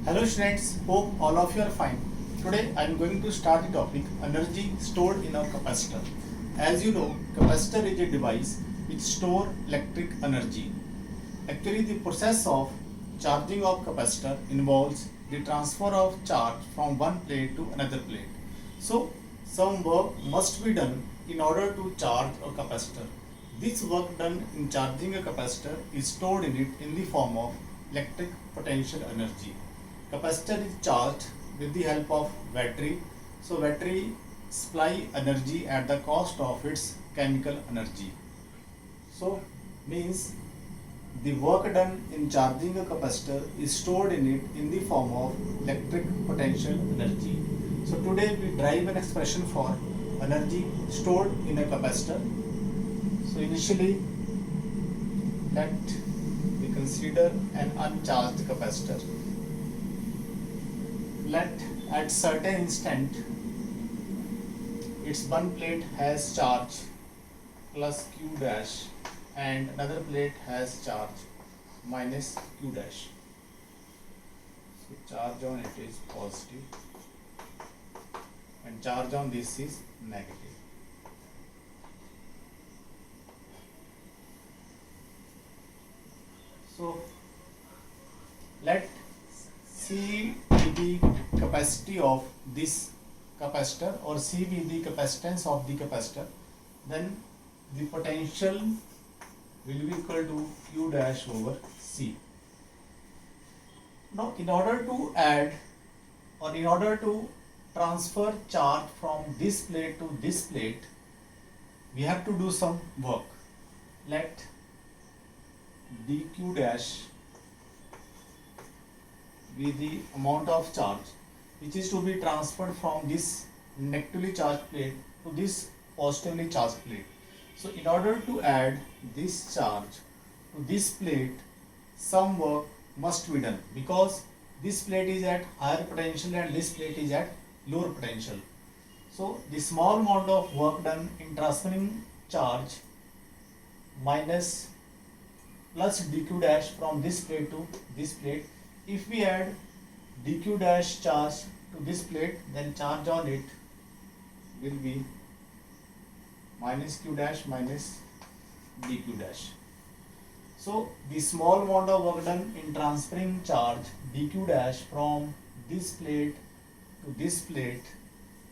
Hello students, hope all of you are fine. Today I am going to start the topic energy stored in a capacitor. As you know, capacitor is a device which store electric energy. Actually, the process of charging of capacitor involves the transfer of charge from one plate to another plate. So, some work must be done in order to charge a capacitor. This work done in charging a capacitor is stored in it in the form of electric potential energy. Capacitor is charged with the help of battery. So battery supply energy at the cost of its chemical energy. So means the work done in charging a capacitor is stored in it in the form of electric potential energy. So today we derive an expression for energy stored in a capacitor. So initially let we consider an uncharged capacitor. Let at certain instant its one plate has charge plus Q dash and another plate has charge minus Q dash. So charge on it is positive and charge on this is negative. So let C be the capacity of this capacitor or C be the capacitance of the capacitor, then the potential will be equal to Q dash over C. Now in order to add or in order to transfer charge from this plate to this plate, we have to do some work. Let dq dash be the amount of charge which is to be transferred from this negatively charged plate to this positively charged plate. So in order to add this charge to this plate, some work must be done because this plate is at higher potential and this plate is at lower potential. So the small amount of work done in transferring charge minus plus dq dash from this plate to this plate. If we add dq dash charge to this plate, then charge on it will be minus q dash minus dq dash. So the small amount of work done in transferring charge dq dash from this plate to this plate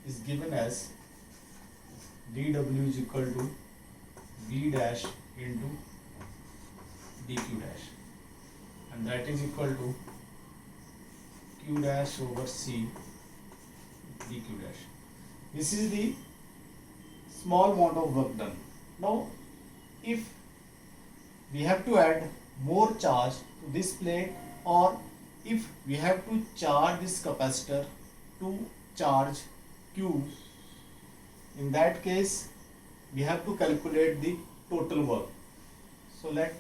is given as dw is equal to v dash into dq dash, and that is equal to q dash over c dq dash. This is the small amount of work done. Now if we have to add more charge to this plate, or if we have to charge this capacitor to charge q, in that case we have to calculate the total work. So let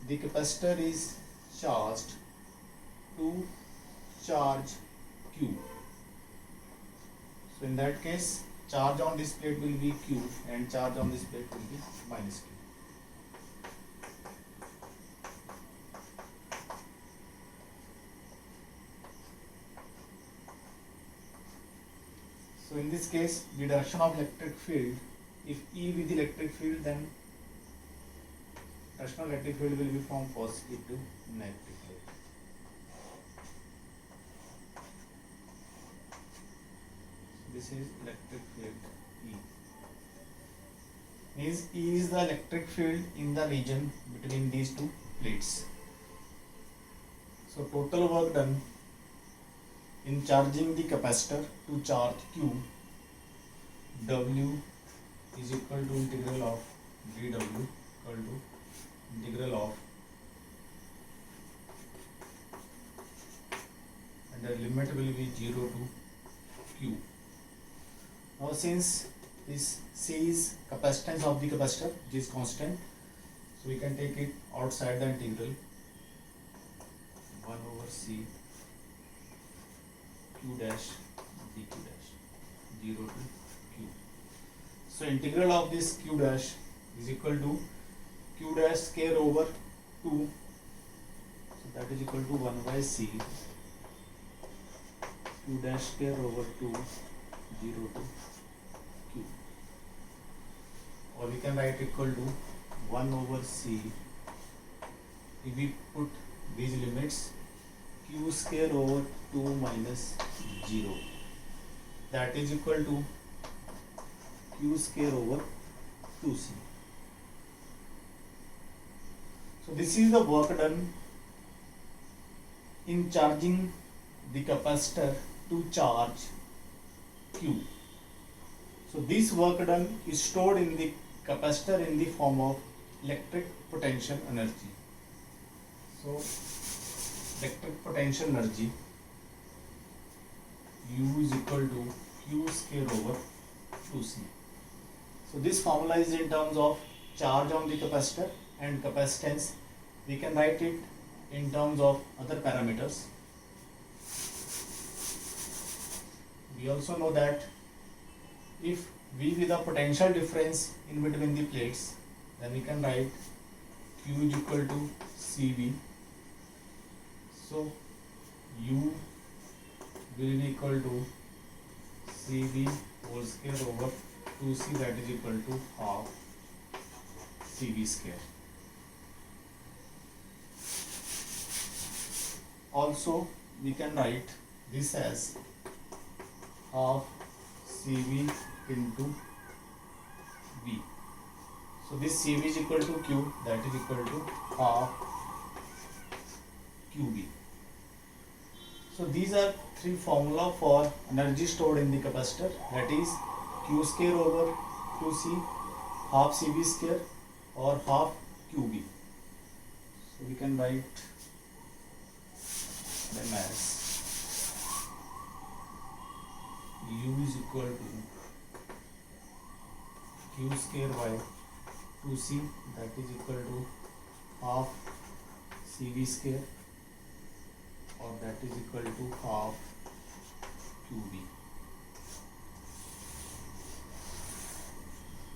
the capacitor is charged to charge q. So in that case charge on this plate will be q and charge on this plate will be minus q. So in this case the direction of electric field, if E with the electric field, then direction of electric field will be from positive to negative. So this is electric field E. Means E is the electric field in the region between these two plates. So total work done in charging the capacitor to charge Q, W is equal to integral of dW equal to integral of, and the limit will be 0 to Q. Now since this C is capacitance of the capacitor which is constant, so we can take it outside the integral, 1 over C Q dash dq dash 0 to Q. So integral of this Q dash is equal to Q dash square over 2, so that is equal to 1 by C q dash square over 2 0 to q, or we can write equal to 1 over c. If we put these limits, q square over 2 minus 0, that is equal to q square over 2c. So this is the work done in charging the capacitor to charge q. So this work done is stored in the capacitor in the form of electric potential energy. So electric potential energy U is equal to Q square over 2C. So this formula is in terms of charge on the capacitor and capacitance. We can write it in terms of other parameters. We also know that if V with a potential difference in between the plates, then we can write Q is equal to CV. So U will be equal to CV whole square over 2C, that is equal to half CV square. Also we can write this as half CV into V. So this CV is equal to Q, that is equal to half QV. So these are three formula for energy stored in the capacitor, that is Q square over 2C, half CV square or half QV. So we can write them as U is equal to Q square by 2C, that is equal to half CV square, or that is equal to half QV.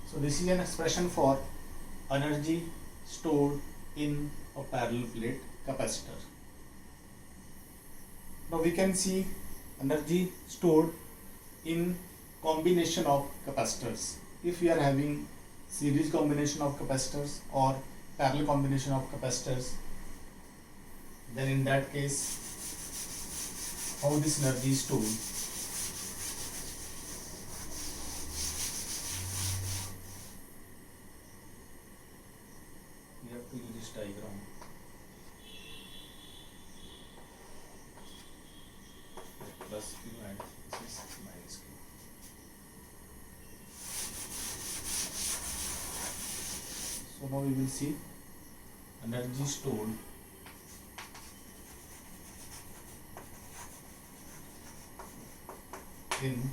So this is an expression for energy stored in a parallel plate capacitor. Now we can see energy stored in combination of capacitors. If we are having series combination of capacitors or parallel combination of capacitors, then in that case, how this energy is stored? We have to use this diagram. Plus Q and this is minus Q. So now we will see energy stored in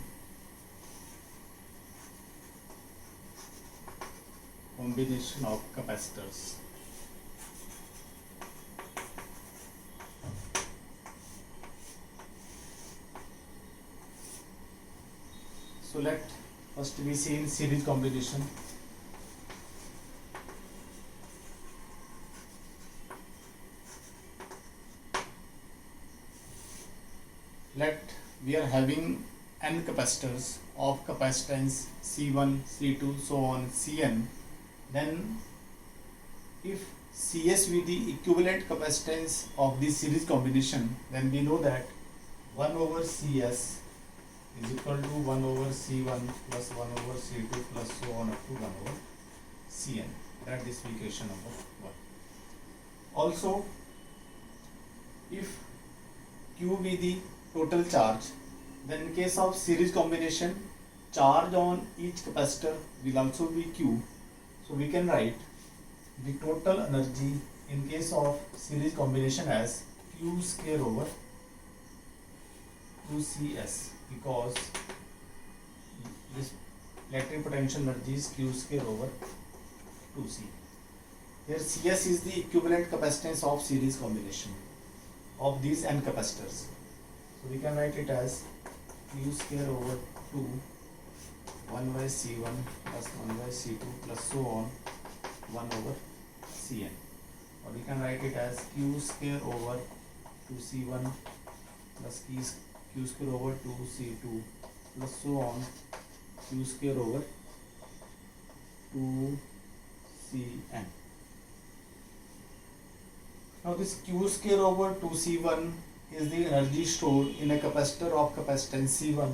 combination of capacitors. So let first we see in series combination. Let we are having n capacitors of capacitance C1, C2, so on Cn. Then if Cs with the equivalent capacitance of the series combination, then we know that 1 over Cs is equal to 1 over C1 plus 1 over C2 plus so on up to 1 over Cn. That is equation number 1. Also, if Q be the total charge, then in case of series combination, charge on each capacitor will also be Q. So we can write the total energy in case of series combination as Q square over 2Cs, because this electric potential energy is Q square over 2C. Here Cs is the equivalent capacitance of series combination of these n capacitors. So we can write it as Q square over 2 1 by C1 plus 1 by C2 plus so on 1 over Cn, or we can write it as Q square over 2C1 plus q square over 2c2 plus so on q square over 2cn. Now this q square over 2c1 is the energy stored in a capacitor of capacitance C1.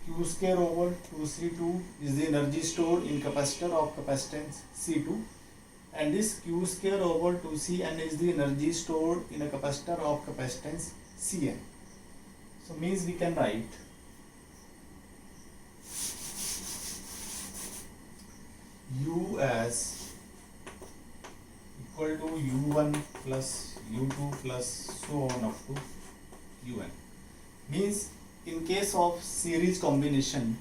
Q square over 2c2 is the energy stored in capacitor of capacitance C2, and this q square over 2cn is the energy stored in a capacitor of capacitance Cn. So means we can write U as equal to U1 plus U2 plus so on up to Un. Means in case of series combination,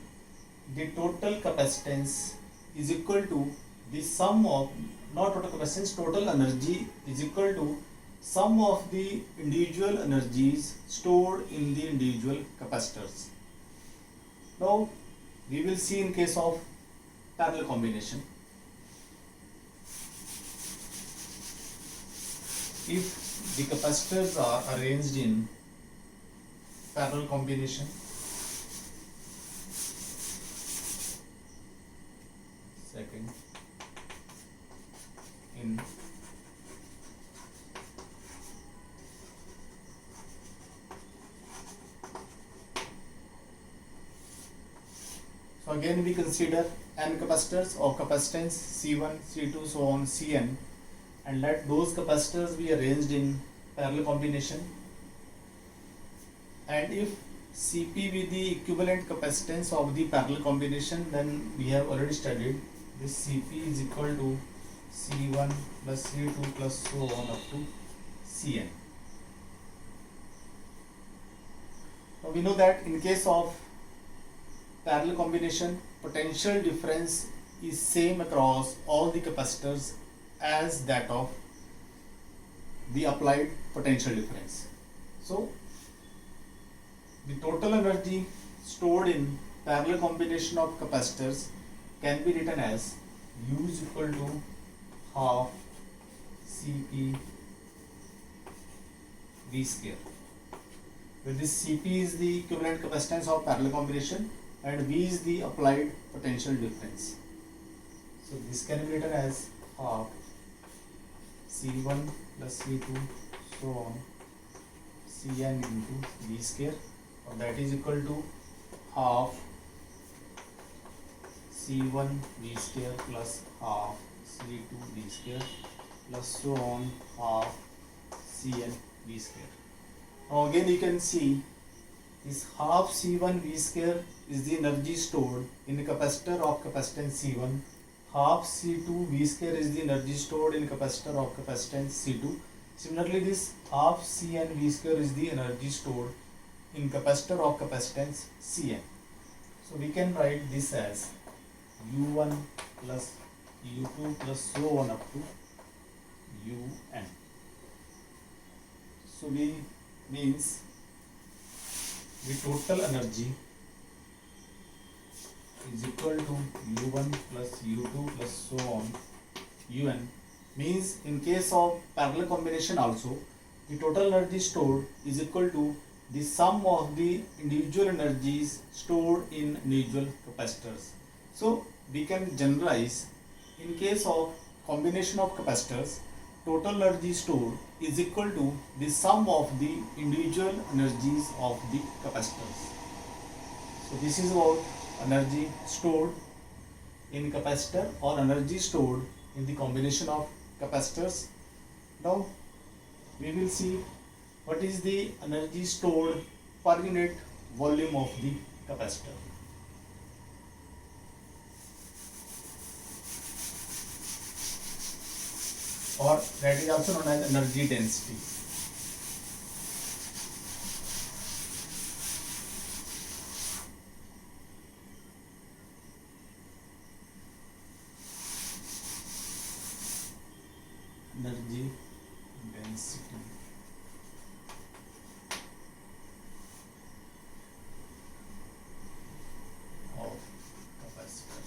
the total capacitance is equal to the sum of, not total capacitance, total energy is equal to sum of the individual energies stored in the individual capacitors. Now we will see in case of parallel combination. If the capacitors are arranged in parallel combination, second in so again we consider n capacitors of capacitance C1, C2, so on Cn, and let those capacitors be arranged in parallel combination. And if Cp be the equivalent capacitance of the parallel combination, then we have already studied this Cp is equal to C1 plus C2 plus so on up to Cn. Now we know that in case of parallel combination, potential difference is same across all the capacitors as that of the applied potential difference. So the total energy stored in parallel combination of capacitors can be written as U is equal to half Cp V square, where this Cp is the equivalent capacitance of parallel combination and V is the applied potential difference. So this can be written as half C1 plus C2 so on Cn into V square, or that is equal to half C1 V square plus half C2 V square plus so on half Cn V square. Now again you can see this half C1 V square is the energy stored in the capacitor of capacitance C1. Half C2 V square is the energy stored in capacitor of capacitance C2. Similarly, this half Cn V square is the energy stored in capacitor of capacitance Cn. So we can write this as U1 plus U2 plus so on up to Un. So we means the total energy is equal to U1 plus U2 plus so on Un. Means in case of parallel combination also, the total energy stored is equal to the sum of the individual energies stored in individual capacitors. So we can generalize, in case of combination of capacitors, total energy stored is equal to the sum of the individual energies of the capacitors. So this is about energy stored in capacitor or energy stored in the combination of capacitors. Now we will see what is the energy stored per unit volume of the capacitor. Or that is also known as energy density. Energy density of capacitor.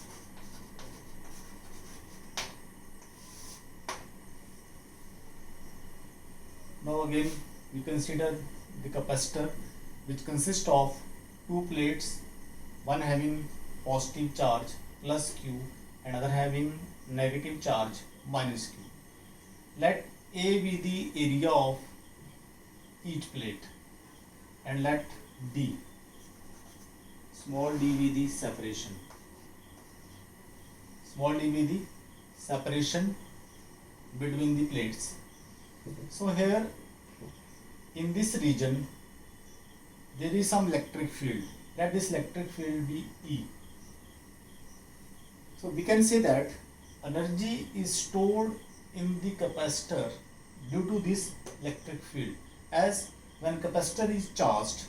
Now again we consider the capacitor which consists of two plates, one having positive charge plus Q and other having negative charge minus Q. Let A be the area of each plate and let D, small d be the separation. Small d be the separation between the plates. So here in this region there is some electric field. Let this electric field be E. So we can say that energy is stored in the capacitor due to this electric field, as when capacitor is charged,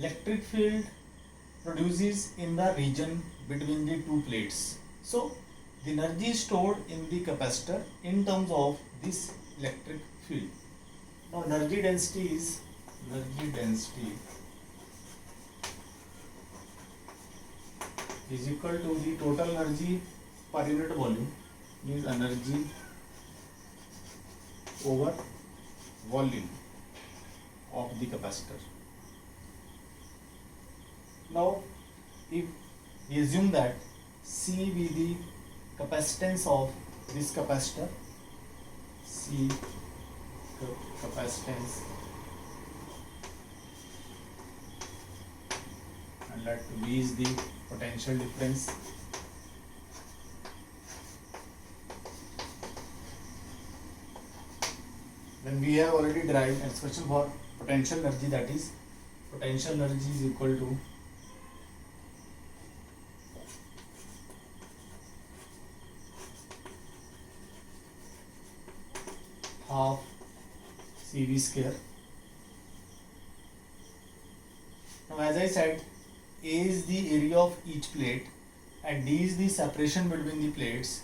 electric field produces in the region between the two plates. So the energy is stored in the capacitor in terms of this electric field. Now energy density is equal to the total energy per unit volume, means energy over volume of the capacitor. Now if we assume that C be the capacitance of this capacitor, C capacitance, and let V is the potential difference. When we have already derived an expression for potential energy, that is potential energy is equal to half CV square. Now as I said, A is the area of each plate and D is the separation between the plates.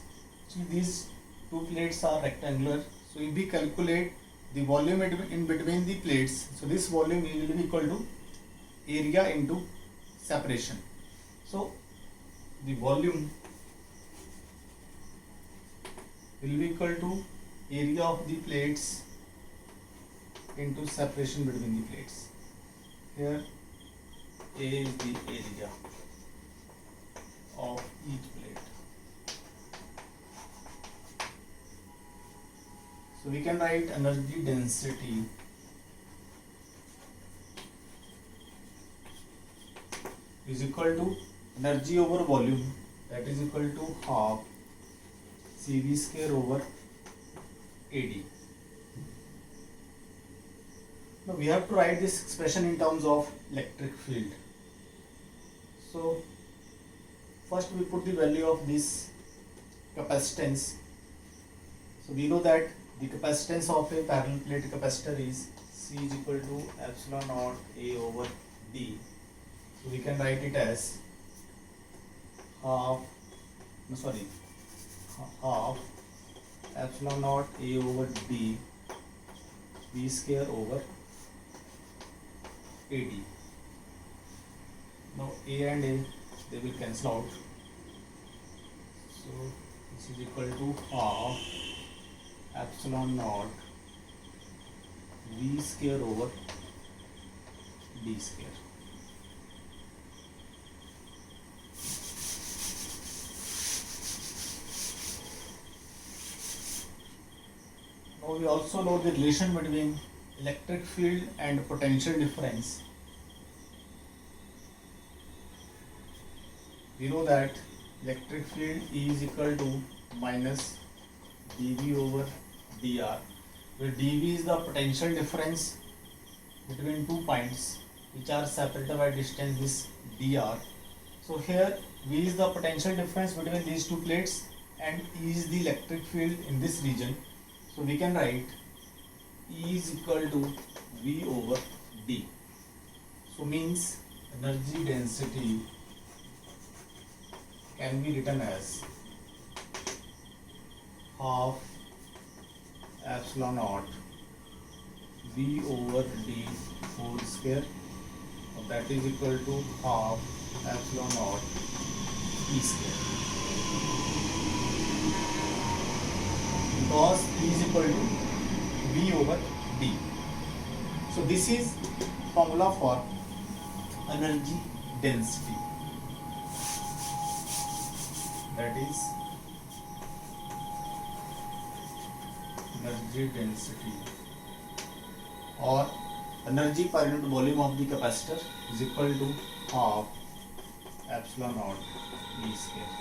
So these two plates are rectangular. So if we calculate the volume in between the plates, so this volume will be equal to area into separation. So the volume will be equal to area of the plates into separation between the plates. Here A is the area of each plate. So we can write energy density is equal to energy over volume, that is equal to half CV square over AD. Now we have to write this expression in terms of electric field. So first we put the value of this capacitance. So we know that the capacitance of a parallel plate capacitor is C is equal to epsilon naught A over D. So we can write it as half epsilon naught A over D V square over AD. Now A and A, they will cancel out. So this is equal to half epsilon naught V square over D square. Now we also know the relation between electric field and potential difference. We know that electric field E is equal to minus dV over dr, where dV is the potential difference between two points which are separated by distance, this dr. So here V is the potential difference between these two plates and E is the electric field in this region. So we can write E is equal to V over D. So means energy density can be written as half epsilon naught V over D whole square, that is equal to half epsilon naught E square, because E is equal to V over D. So this is formula for energy density. That is energy density or energy per unit volume of the capacitor is equal to half epsilon naught E square.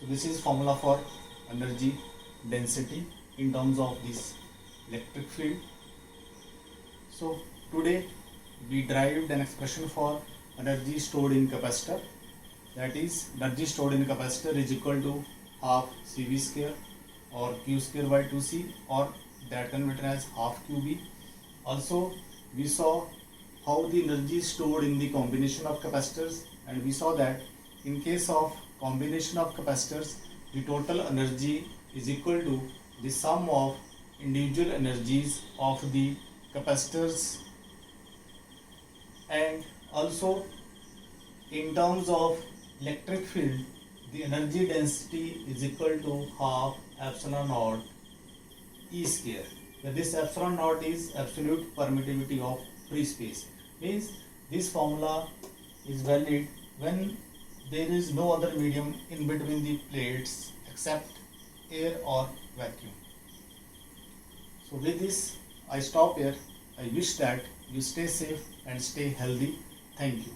So this is formula for energy density in terms of this electric field. So today we derived an expression for energy stored in capacitor, that is energy stored in capacitor is equal to half CV square or Q square by 2C, or that can be written as half QB. Also we saw how the energy is stored in the combination of capacitors, and we saw that in case of combination of capacitors the total energy is equal to the sum of individual energies of the capacitors. And also in terms of electric field, the energy density is equal to half epsilon naught E square, where this epsilon naught is absolute permittivity of free space. Means this formula is valid when there is no other medium in between the plates except air or vacuum. So with this I stop here. I wish that you stay safe and stay healthy. Thank you.